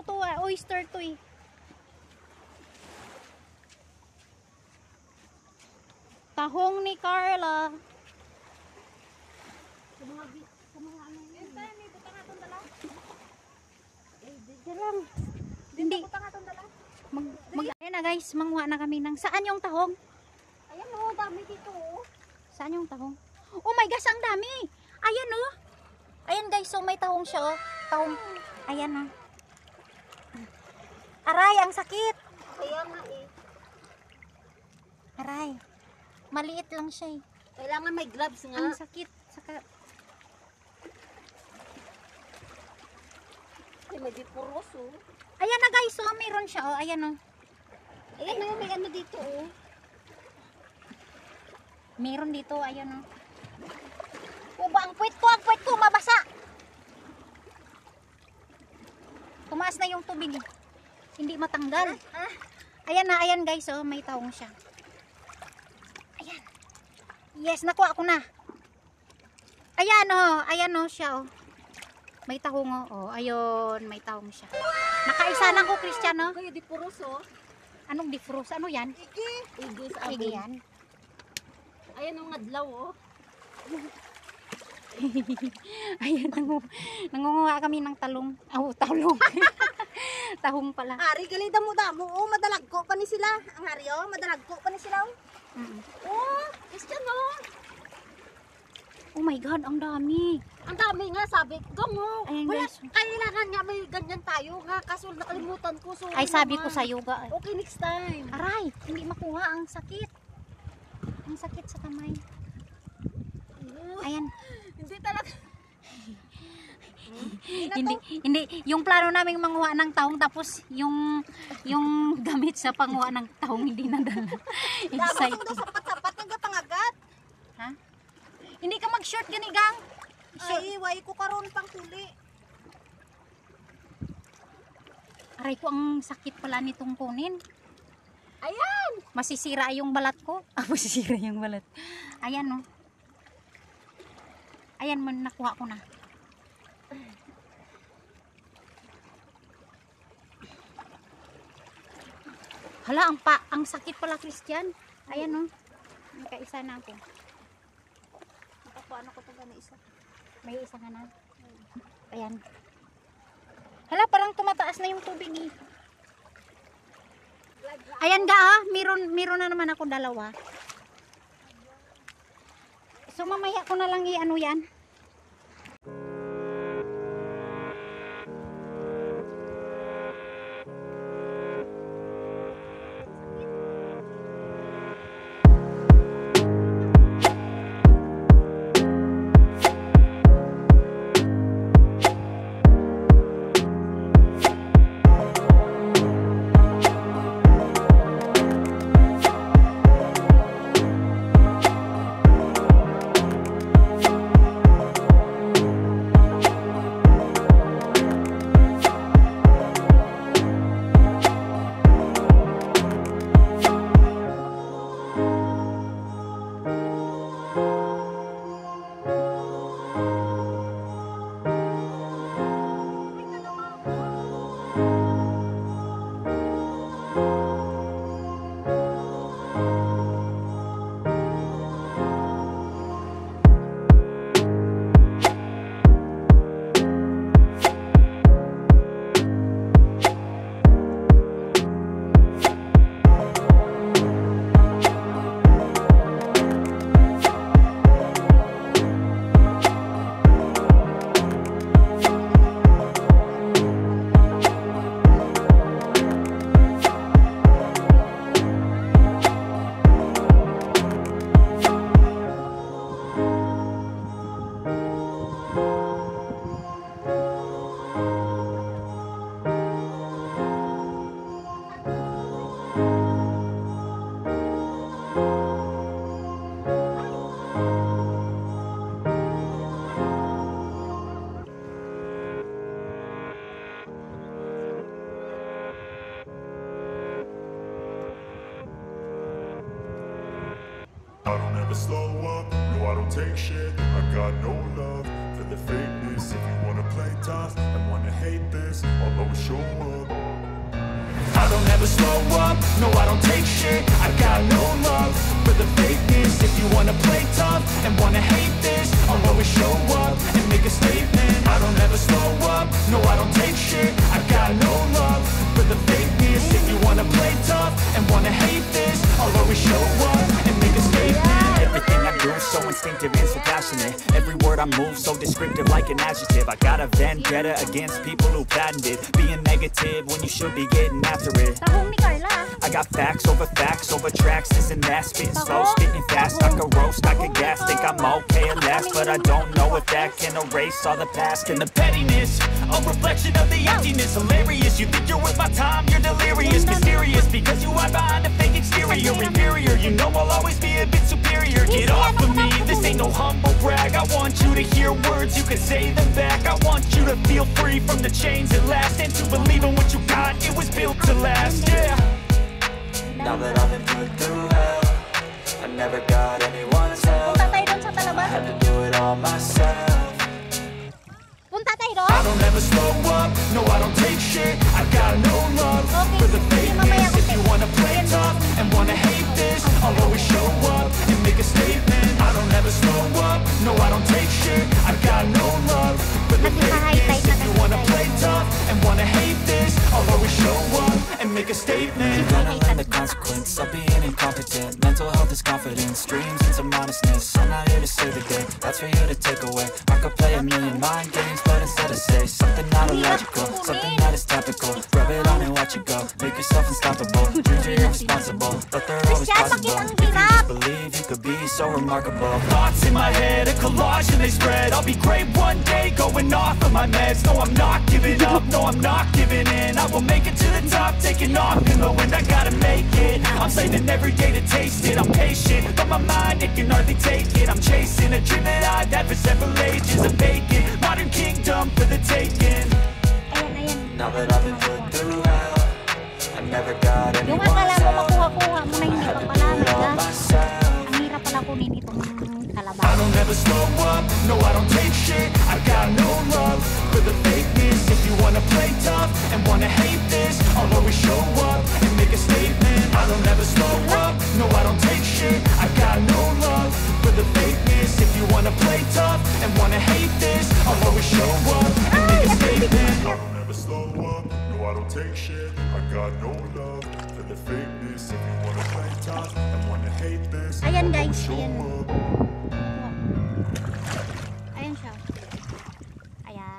to, oyster to eh. Tahong ni Carla. Sa mga ano yun. May butang atong dala. Diyan lang. Hindi. Butang atong dala. Ayan na guys, manguha na kami ng, saan yung tahong? Ayan o, dami dito o. Saan yung tahong? Oh my gosh, ang dami. Ayan oh. Ayan guys, so may tahong siya oh. Tahong. Ayan oh. Aray, ang sakit. Kaya nga eh. Aray. Maliit lang siya eh. Kailangan may gloves nga. Ang sakit. Saka, Ay, may dipuros o. ayan na guys, so meron siya oh. Ayan oh. Ayan na, may ano dito o. Meron dito, ayan oh. Uba, ang puwit ko, mabasa. Tumaas na yung tubig eh. Hindi matanggal. Ayan na, ayan guys oh, may tahong siya. Ayan. Yes, nakuha ko na. Ayan oh siya oh. May tahong oh. Oh, ayun, may tahong siya. Nakaisa na ko, Cristiano. Kaya dipuros o. Anong difrus? Ano yan? Igi sa Sige amin. yan. Ayan ang adlaw o. Ayan, nangunguha kami ng talong. Talong. Tahong pala. Ari, gali damo-damo o. Madalagko pa ni sila. Ang hari o, madalagko pa ni sila o. Oh, Christian o. Oh my God, ang dami. Ang dami nga sabi ko mo. Ayan, Wala, guys. kailangan nga may ganyan tayo nga. Kaso nakalimutan ko. Sorry Ay, sabi ko naman. sa yoga. Okay, next time. Aray, hindi makuha. Ang sakit. Ang sakit sa kamay. Ayan. Hindi talaga. Hindi. Yung plano naming manguha ng tahong tapos yung gamit sa panguha ng tahong hindi nadala. Excited. Excited. Sapat-sapat nga pangagat. Ha? Hindi ka mag-short ganigang. Ay, way ko karon pang tuli. Aray ko, ang sakit pala nitong kunin. Ayan. Masisira yung balat ko. Masisira yung balat. Ayan oh. Ayan, nakuha ko na. Hala, ang sakit pala, Christian. Ayan oh. Nakaisa na ako. Nakakuha ko ito gana isa. May isa ka na. Ayan. Hala, parang tumataas na yung tubig eh. Ayan ga ah, meron na naman ako dalawa. So mamaya ko na lang i-ano yan. I don't ever slow up, no I don't take shit. I got no love for the fakeness. If you wanna play tough and wanna hate this, I'll always show up. I don't ever slow up, no I don't take shit. I got no love for the fakeness. If you wanna play tough and wanna hate this, I'll always show up and make a statement. I don't ever slow up, no I don't take shit. I got no love for the fakeness. If you wanna play tough and wanna hate this, I'll always show up and make a statement. Everything I do so instinctive and so passionate. Every word I move so descriptive like an adjective. I got a vendetta against people who patented being negative when you should be getting after it. Tahong ni Carla. I got facts over tracks, this and that. Spitting slow, spitting fast, I could roast, I could gas. Think I'm okay at last, but I don't know if that can erase all the past. And the pettiness, a reflection of the emptiness. Hilarious, you think you're worth my time, you're delirious. Mysterious, because you hide behind a fake exterior. Inferior, you know I'll always be a bit superior. Get off of me, this ain't no humble brag. I want you to hear words, you can say them back. I want you to feel free from the chains at last, and to believe in what you got, it was built to last, yeah. Now that I've been put through hell, I never got anyone's help. Punta tayo doon sa I Talaban. had to do it all myself. Punta tayo doon. I don't ever slow up, no I don't take shit. I got no love for the fakeness. If you wanna play tough and wanna hate this, I'll always show up and make a statement. I don't ever slow up, no I don't take shit. I got no love for the fakeness. If you wanna play tough and wanna hate this, I'll always show up and make a statement. Gonna learn the consequence of being incompetent. Mental health is confidence, dreams into modestness. I'm not here to save the day, that's for you to take away. I could play a million mind games, but instead of say something not illogical, something that is topical. Rub it on and watch it go, make yourself unstoppable. Dreams are irresponsible, but they're always possible. If you just believe, you could be so remarkable. Thoughts in my head, a collage and they spread. I'll be great one day, going off of my meds. No, I'm not giving up, no, I'm not giving in. I will make it to the top, taking off in the wind. I gotta make it, I'm saving every day to taste it. I'm patient, but my mind, it can hardly take it. I'm chasing a dream that I've had for several ages. A vacant, modern kingdom for the taking. Ayan, ayan. Now that I've been put through hell, I never got Yung anyone's akala mo help. makuha-kuha mo na hindi I pa had to pala. do it all Naga. myself. Ang hirap pala kunin itong Talaban. I don't ever slow up, no I don't take shit. I got no love for the fakeness. If you wanna play tough and wanna hate this, I'll always show up and make a statement. I don't ever slow up, no I don't take shit. I got no love for the fakeness. If you wanna play tough and wanna hate this, I'll always show up and make a statement. I don't ever slow up, no I don't take shit. I got no love for the fakeness. If you wanna play tough and wanna hate this, Ayan, I'll guys, always show ayan. up. Ayan siya. Ayan.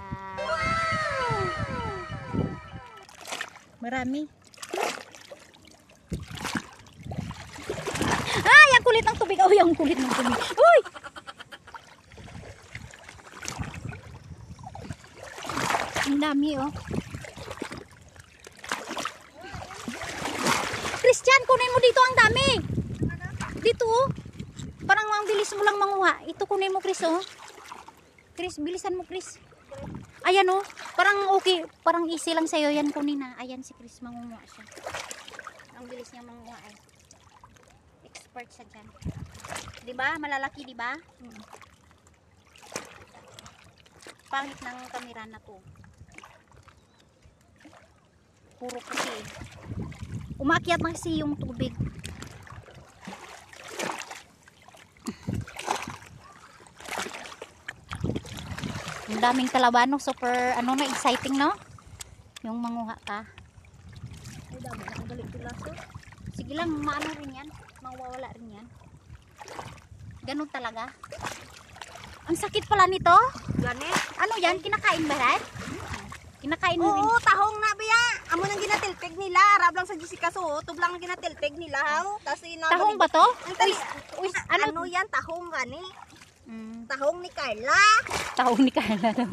Marami. Ay, ang kulit ng tubig. Uy, ang kulit ng tubig. Uy! Ang dami, oh. Christian, kunin mo dito, ang dami. Dito, oh. Parang ang bilis mo lang manguha. Ito kunin mo, Chris, oh. Chris, bilisan mo, Chris. Ayan, oh. Parang okay. Parang easy lang sa'yo yan kunin, na. Ayan si Chris, mangunguha siya. Ang bilis niya manguha, eh. Expert siya dyan. Diba? Malalaki, diba? Pangit ng kamera na to. Puro kasi. Umakyat na kasi yung tubig. Ang daming Talaban, no? Super, ano na, exciting, no? Yung manguha ka. Ay, dami na ang galing pilaso. Sige lang, maano rin yan. Mawawala rin yan. Ganun talaga. Ang sakit pala nito. Gani? Ano yan? Kinakain ba yan? Kinakain mo rin. Oo, tahong na biya. Amo nang ginatilpig nila. Arab lang sa Jessica so, tublang ang ginatilpig nila. Tapos Tahong ba to? Uy, ano yan? Tahong gani? Mm, Tahong ni Carla. tahong ni Carla daw.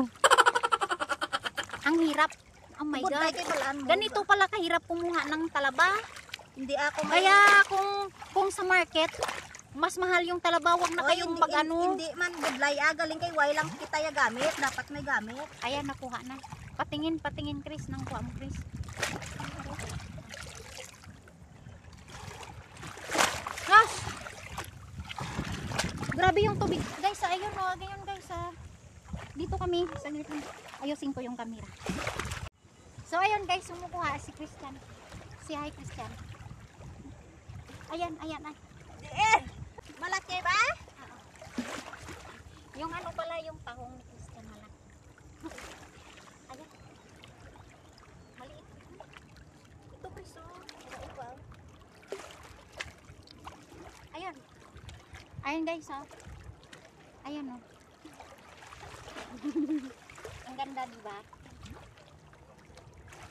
Ang hirap. Oh my Good God. night, kay balaan mo. Ganito pala kahirap kumuha ng talaba. Hindi ako may... Kaya kung sa market, mas mahal yung talaba. Wag na Oy, kayong hindi, pag ano. Hindi man budlay. Galing kay way lang kita ya gamit. Dapat may gamit. Ayan, nakuha na. Patingin Chris, nang kuha mo Chris. Gosh! Grabe yung tubig. Guys, ayun o. Ganyan guys. Dito kami. Saglit lang. Ayusin ko yung camera. So, ayun guys. Sumukuha si Christian. Si hi Christian. Ayan, ayan, ay. Malaki ba? Yung ano pala, yung tahong ni Christian malaki. Ayan. Maliit. Ito Chris, oh. Ayan. Ayan guys, oh. Ayan, oh. Ang ganda, diba?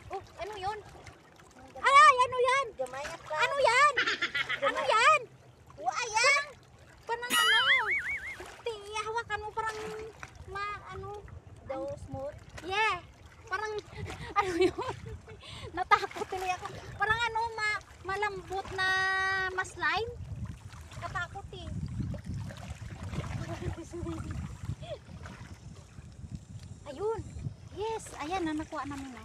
Oh, ano yun? Ay, ano yan? Gamay at ka. Ano yan? Ano yan? Ayan! Parang ano? Hawakan mo parang ano? Daw smooth. Yeah. Parang ano yun? Natakot tuloy ako. Parang ano, malambot na slime. Katakot eh. Ayun. Yes, ayan na nakuha namin na.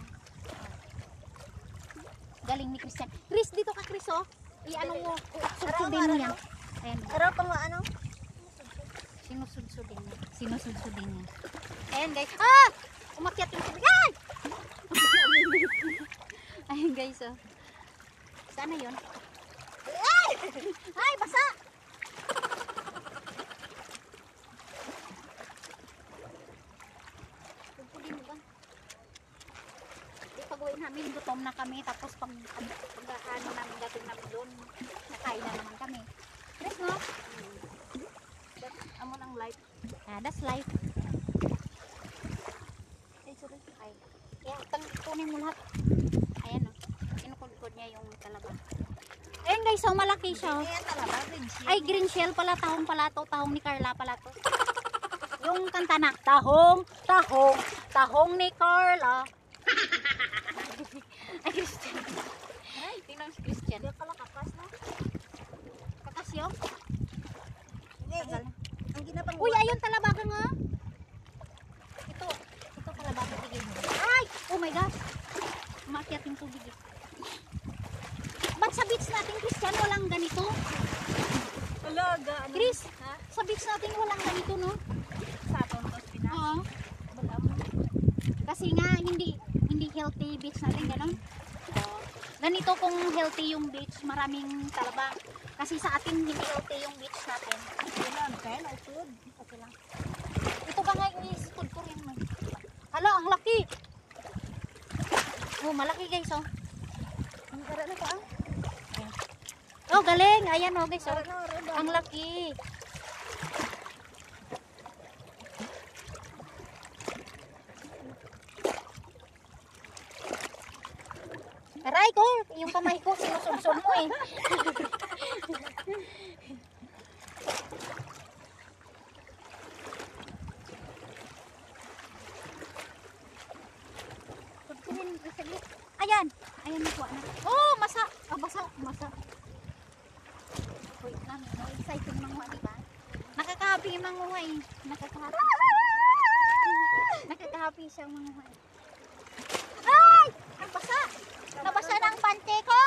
Galing ni Christian. Chris, dito ka Chris, oh. I-ano mo, sudsudin mo yan. Ayan. Araw pang ano? Sinusudsudin niya. Sinusudsudin niya. Ayan guys. Ah! Umakyat yung tubig. Ay! Ayan guys, oh. Saan na yun? Ay! Ay, basa! Pagpulin mo ba? Pag-uwi namin, gutom na kami. Tapos pag ano namin, dating namin doon, nakain na naman kami. Chris, no? Amo ng light. Ah, that's life. Ay, kaya kunin mo lahat. Ayan, no? Kinukudkod niya yung talaba. Ayan guys, so malaki siya. Ayan talaga, green shell. Ay, green shell pala, tahong pala to. Tahong ni Carla pala to. Yung kanta na, tahong ni Carla. Ay, Christian. Ay, tingnan si Christian. Hindi pala kapas na. Kakas yun? Hindi, ang ginapang Uy, ayun talabaga nga. Ito talabaga tigil mo. Ay! Oh my gosh. Umakyat yung tubig. Ba't sa beach natin, Christian, walang ganito? Alaga. Chris, sa beach natin walang ganito, no? Sa aton to Pinas. Oo. Kasi nga, hindi healthy beach natin, gano'n. Ganito kung healthy yung beach, maraming talaba. Kasi sa atin, hindi healthy yung beach natin. Okay, food. Okay lang. Ito ba nga i-stud ko rin mo? Hala, ang laki! Oh, malaki guys, oh. Ang gara na pa. Oh, galing! Ayan, oh guys, oh. Gara na, red. Ang laki! Aray ko! Yung kamay ko, sinusunsod mo eh. Ayan! Ayan, nakuha na. Oh, masa! Oh, masa. Wait lang, no? Exciting manguha, diba? Nakaka-happy yung manguha eh. Nakaka-happy siyang manguha eh. Ay! Nabasa! Nabasa ng pante ko!